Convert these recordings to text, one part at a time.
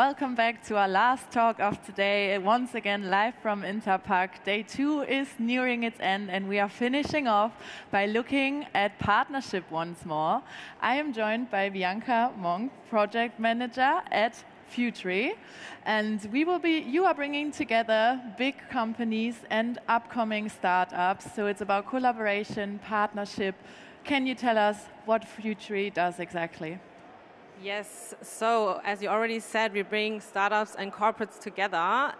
Welcome back to our last talk of today. Once again, live from Interpark. Day 2 is nearing its end, and we are finishing off by looking at partnership once more. I am joined by Bianca Monk, project manager at FUTURY, and you are bringing together big companies and upcoming startups. So it's about collaboration, partnership. Can you tell us what FUTURY does exactly? Yes, so as you already said, we bring startups and corporates together.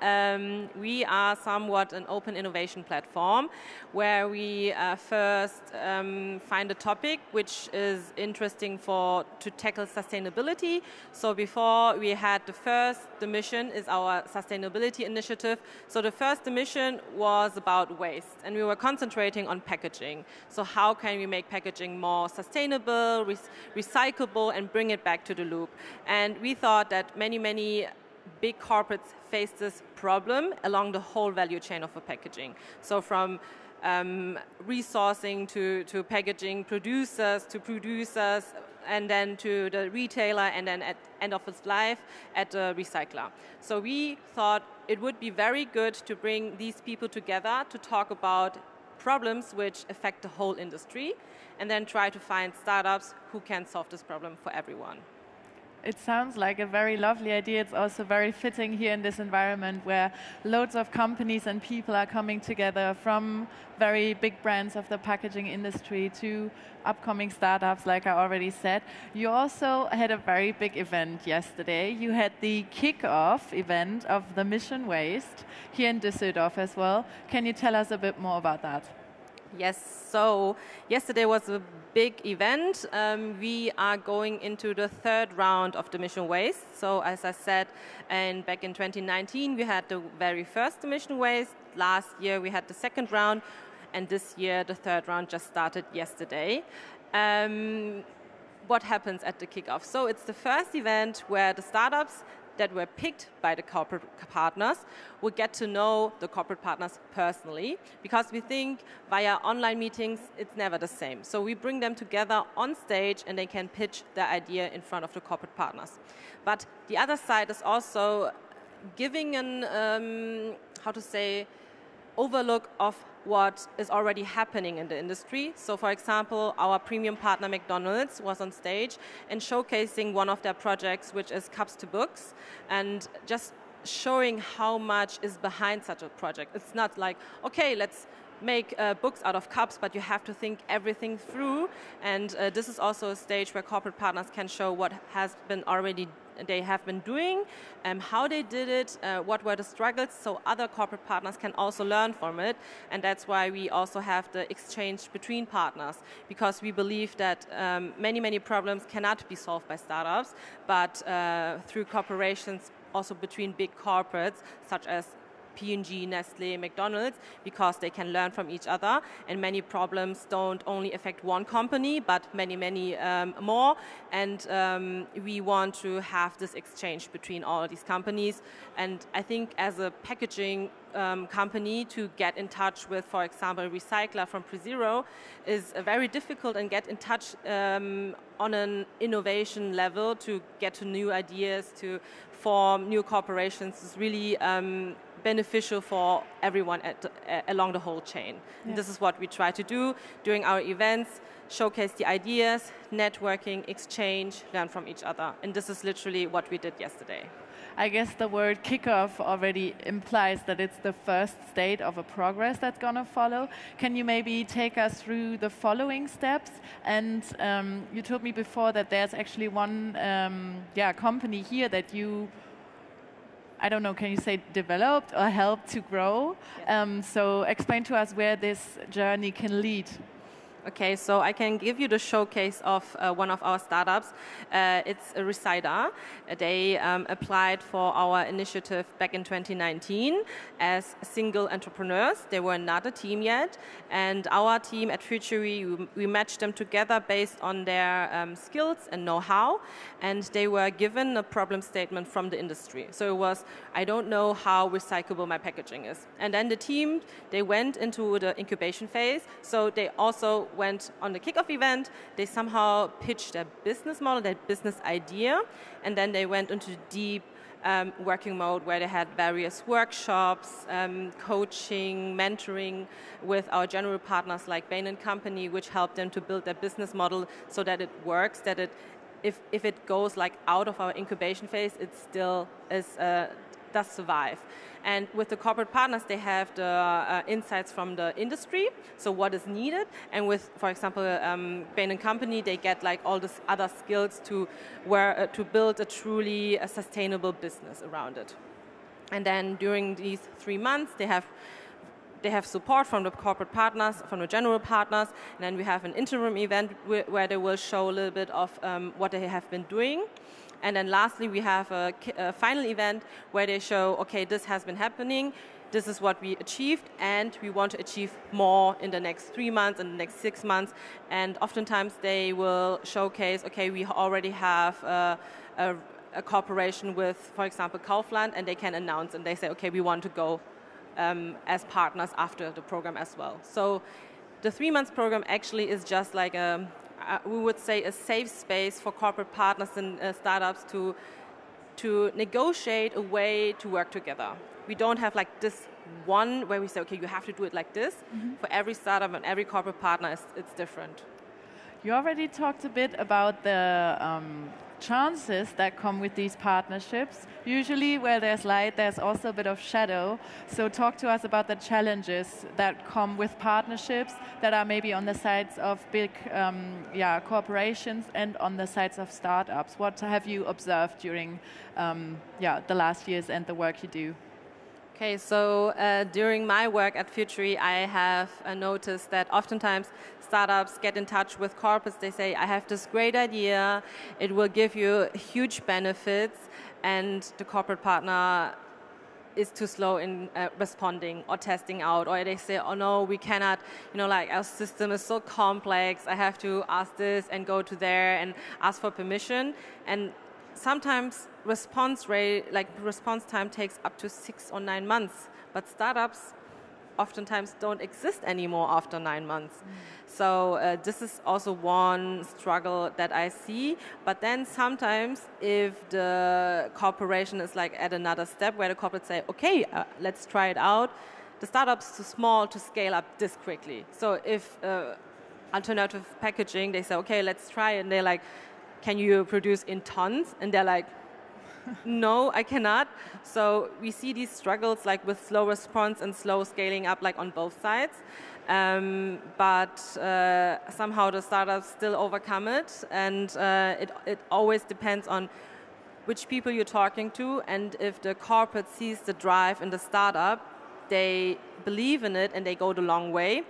We are somewhat an open innovation platform where we first find a topic which is interesting to tackle sustainability. So before we had the mission is our sustainability initiative. So the first mission was about waste, and we were concentrating on packaging. So how can we make packaging more sustainable, recyclable, and bring it back to the loop? And we thought that many big corporates face this problem along the whole value chain of a packaging. So from resourcing to packaging producers to producers, and then to the retailer, and then at end of its life at the recycler. So we thought it would be very good to bring these people together to talk about problems which affect the whole industry, and then try to find startups who can solve this problem for everyone. It sounds like a very lovely idea. It's also very fitting here in this environment where loads of companies and people are coming together, from very big brands of the packaging industry to upcoming startups, like I already said. You also had a very big event yesterday. You had the Kickoff event of the Mission Waste here in Düsseldorf as well. Can you tell us a bit more about that? Yes, so yesterday was a big event. We are going into the third round of the Mission Waste. So as I said, back in 2019, we had the very first Mission Waste. Last year, we had the second round. And this year, the third round just started yesterday. What happens at the Kickoff? So it's the first event where the startups that were picked by the corporate partners will get to know the corporate partners personally, because we think via online meetings it's never the same. So we bring them together on stage and they can pitch their idea in front of the corporate partners. But the other side is also giving an, overlook of what is already happening in the industry. So for example, our premium partner McDonald's was on stage and showcasing one of their projects, which is Cups to Books, and just showing how much is behind such a project. It's not like, okay, let's make books out of cups, but you have to think everything through. And this is also a stage where corporate partners can show what has been already they have been doing, how they did it, what were the struggles, so other corporate partners can also learn from it. And that's why we also have the exchange between partners, because we believe that many problems cannot be solved by startups, but through cooperations also between big corporates such as P&G, Nestle, McDonald's, because they can learn from each other, and many problems don't only affect one company, but many more. And we want to have this exchange between all these companies. And I think as a packaging company, to get in touch with, for example, a recycler from PreZero is very difficult, and get in touch on an innovation level to get to new ideas, to form new corporations is really beneficial for everyone along the whole chain. Yeah. This is what we try to do during our events: showcase the ideas, networking, exchange, learn from each other. And this is literally what we did yesterday. I guess the word kickoff already implies that it's the first state of a progress that's going to follow. Can you maybe take us through the following steps? And you told me before that there's actually one company here that you, I don't know, can you say developed or helped to grow? Yes. So explain to us where this journey can lead. Okay, so I can give you the showcase of one of our startups. It's a Resida. They applied for our initiative back in 2019 as single entrepreneurs. They were not a team yet, and our team at FUTURY, we matched them together based on their skills and know-how, and they were given a problem statement from the industry. So it was, I don't know how recyclable my packaging is. And then the team, they went into the incubation phase, so they also went on the Kickoff event. They somehow pitched their business model, their business idea, and then they went into deep working mode where they had various workshops, coaching, mentoring with our general partners like Bain & Company, which helped them to build their business model so that it works, that it, if it goes like out of our incubation phase, it still is, does survive. And with the corporate partners, they have the insights from the industry, so what is needed. And with, for example, Bain & Company, they get like all these other skills to build a truly sustainable business around it. And then during these 3 months, they have support from the corporate partners, from the general partners, and then we have an interim event where they will show a little bit of what they have been doing. And then lastly, we have a final event where they show, okay, this has been happening, this is what we achieved, and we want to achieve more in the next 3 months and the next 6 months. And oftentimes they will showcase, okay, we already have a cooperation with, for example, Kaufland, and they can announce and they say, okay, we want to go as partners after the program as well. So the 3 months program actually is just like we would say a safe space for corporate partners and startups to negotiate a way to work together. We don't have like this one where we say, okay, you have to do it like this. Mm-hmm. For every startup and every corporate partner, it's different. You already talked a bit about the chances that come with these partnerships. Usually where there's light, there's also a bit of shadow. So talk to us about the challenges that come with partnerships that are maybe on the sides of big corporations and on the sides of startups. What have you observed during the last years and the work you do? Okay, so during my work at FUTURY, I have noticed that oftentimes startups get in touch with corporates. They say, I have this great idea, it will give you huge benefits, and the corporate partner is too slow in responding or testing out, or they say, oh no, we cannot, like our system is so complex, I have to ask this and go to there and ask for permission. And sometimes response time takes up to 6 or 9 months, but startups oftentimes don't exist anymore after 9 months. So this is also one struggle that I see. But then sometimes if the corporation is like at another step where the corporate say, okay, let's try it out, the startup's too small to scale up this quickly. So if alternative packaging, they say, okay, let's try it, and they're like, can you produce in tons? And they're like, no, I cannot. So we see these struggles like with slow response and slow scaling up like on both sides. But somehow the startups still overcome it, and it always depends on which people you're talking to, and if the corporate sees the drive in the startup, they believe in it and they go the long way.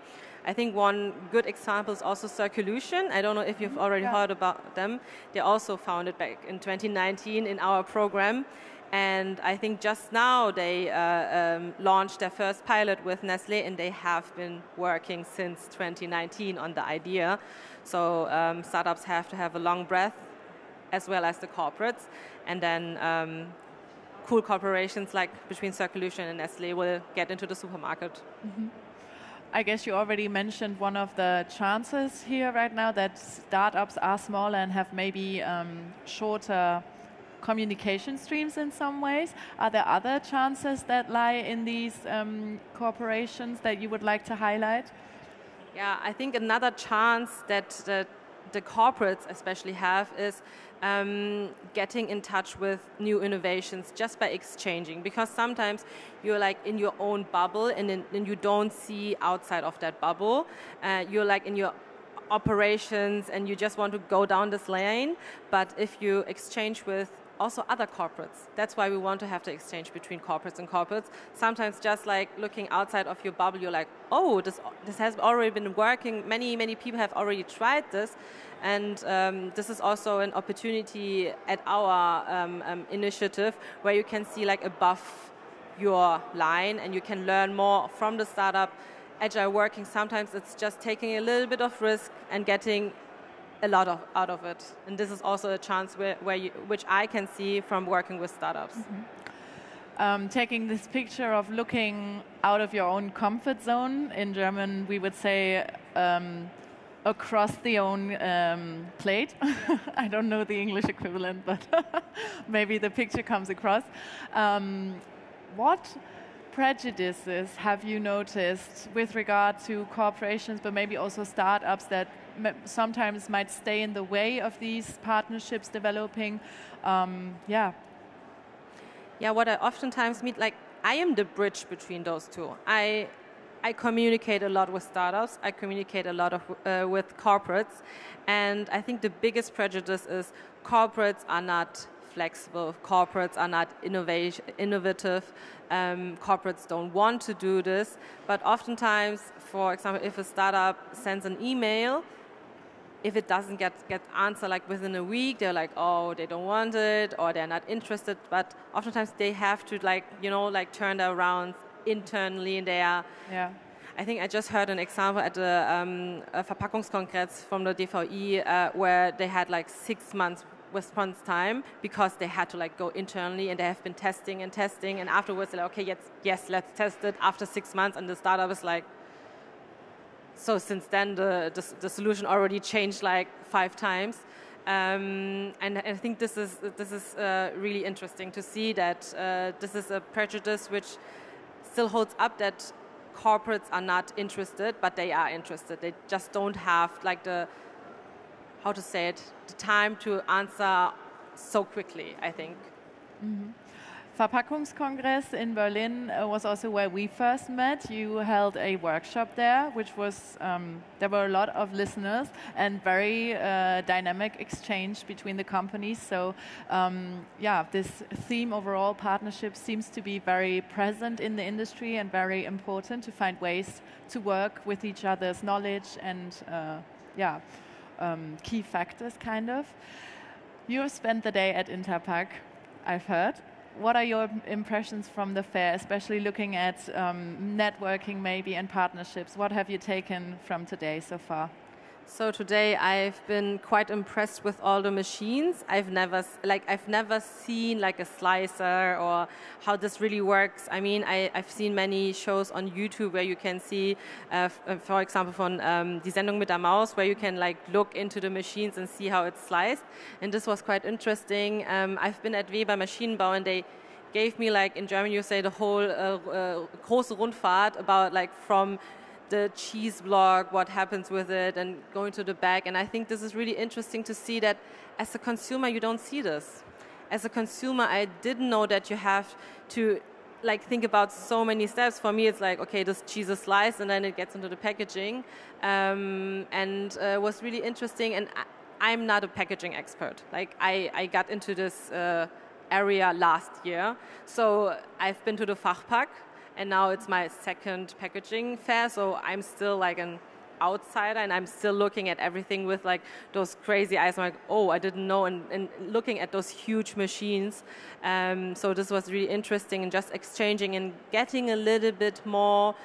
I think one good example is also Circulution. I don't know if you've already heard about them. They also founded back in 2019 in our program. And I think just now they launched their first pilot with Nestlé, and they have been working since 2019 on the idea. So startups have to have a long breath, as well as the corporates. And then cool corporations like between Circulution and Nestlé will get into the supermarket. Mm-hmm. I guess you already mentioned one of the chances here right now, that startups are smaller and have maybe shorter communication streams in some ways. Are there other chances that lie in these corporations that you would like to highlight? Yeah, I think another chance that the corporates especially have is getting in touch with new innovations just by exchanging, because sometimes you're like in your own bubble and then you don't see outside of that bubble. You're like in your operations and you just want to go down this lane, but if you exchange with also other corporates, that's why we want to have the exchange between corporates and corporates. Sometimes just like looking outside of your bubble, you're like, oh, this has already been working, many people have already tried this, and this is also an opportunity at our initiative where you can see like above your line and you can learn more from the startup. Agile working, sometimes it's just taking a little bit of risk and getting a lot out of it. And this is also a chance which I can see from working with startups. Mm-hmm. Taking this picture of looking out of your own comfort zone, in German we would say across the own plate. I don't know the English equivalent, but maybe the picture comes across. What prejudices have you noticed with regard to corporations, but maybe also startups that sometimes might stay in the way of these partnerships developing? Yeah, what I oftentimes meet, like, I am the bridge between those two. I communicate a lot with startups. I communicate a lot with corporates. And I think the biggest prejudice is corporates are not flexible. Corporates are not innovative. Corporates don't want to do this. But oftentimes, for example, if a startup sends an email, if it doesn't get answer like within a week, they're like, oh, they don't want it, or they're not interested. But oftentimes they have to turn that around internally, and they are. Yeah. I think I just heard an example at the Verpackungskongress from the DVI where they had like 6 months response time because they had to go internally, and they have been testing, and afterwards they're like, okay, yes, let's test it after 6 months, and the startup is like, so since then the solution already changed like 5 times. And I think this is really interesting to see that this is a prejudice which still holds up, that corporates are not interested, but they are interested. They just don't have the time to answer so quickly, I think. Mm-hmm. Verpackungskongress in Berlin was also where we first met. You held a workshop there, which was, there were a lot of listeners and very dynamic exchange between the companies. So this theme overall, partnership, seems to be very present in the industry and very important to find ways to work with each other's knowledge and key factors, kind of. You have spent the day at Interpack, I've heard. What are your impressions from the fair, especially looking at networking maybe and partnerships? What have you taken from today so far? So today I've been quite impressed with all the machines. I've never seen like a slicer or how this really works. I mean, I've seen many shows on YouTube where you can see, for example, von Die Sendung mit der Maus, where you can look into the machines and see how it's sliced. And this was quite interesting. I've been at Weber Maschinenbau, and they gave me, in German you say, the whole große Rundfahrt about from the cheese block, what happens with it, and going to the back. And I think this is really interesting to see that as a consumer, you don't see this. As a consumer, I didn't know that you have to think about so many steps. For me, it's okay, this cheese is sliced, and then it gets into the packaging. It was really interesting. And I'm not a packaging expert. I got into this area last year. So I've been to the Fachpack, and now it's my second packaging fair, so I'm still an outsider, and I'm still looking at everything with those crazy eyes. I'm like, oh, I didn't know, and looking at those huge machines. So this was really interesting, and just exchanging and getting a little bit more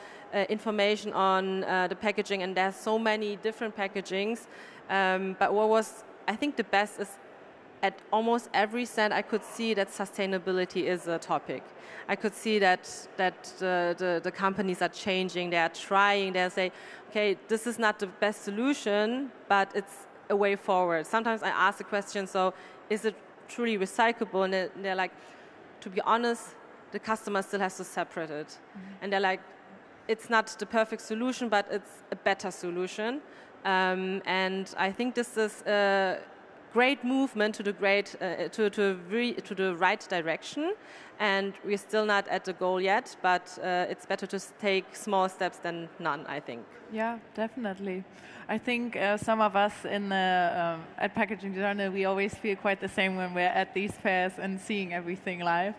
information on the packaging, and there's so many different packagings. But what was, I think, the best is at almost every stand I could see that sustainability is a topic. I could see that the companies are changing, they are trying, they say, okay, this is not the best solution, but it's a way forward. Sometimes I ask the question, so is it truly recyclable? And they're like, to be honest, the customer still has to separate it. Mm-hmm. And they're like, it's not the perfect solution, but it's a better solution. And I think this is a great movement to the right direction, and we're still not at the goal yet, but it's better to take small steps than none, I think. Yeah, definitely. I think some of us at Packaging Journal, we always feel quite the same when we're at these fairs and seeing everything live.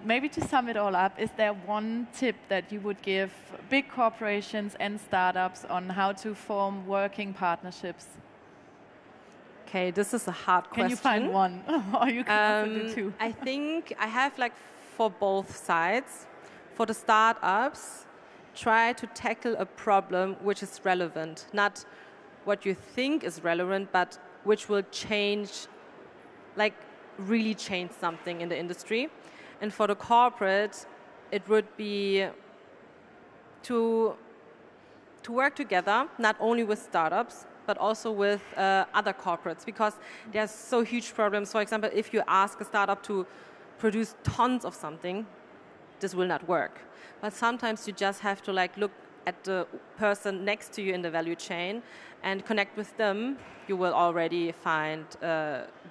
Maybe to sum it all up, is there one tip that you would give big corporations and startups on how to form working partnerships? Okay, this is a hard question. Can you find one? Or you can also do two? I think I have for both sides. For the startups, try to tackle a problem which is relevant. Not what you think is relevant, but which will change, really change something in the industry. And for the corporate, it would be to to work together, not only with startups, but also with other corporates, because there's so huge problems. For example, if you ask a startup to produce tons of something, this will not work. But sometimes you just have to look at the person next to you in the value chain and connect with them. You will already find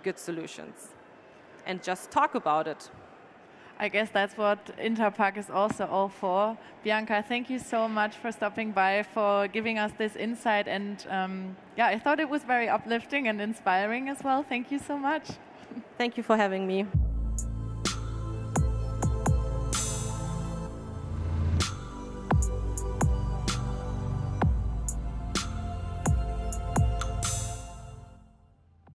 good solutions. And just talk about it. I guess that's what Interpack is also all for. Bianca, thank you so much for stopping by, for giving us this insight. And I thought it was very uplifting and inspiring as well. Thank you so much. Thank you for having me.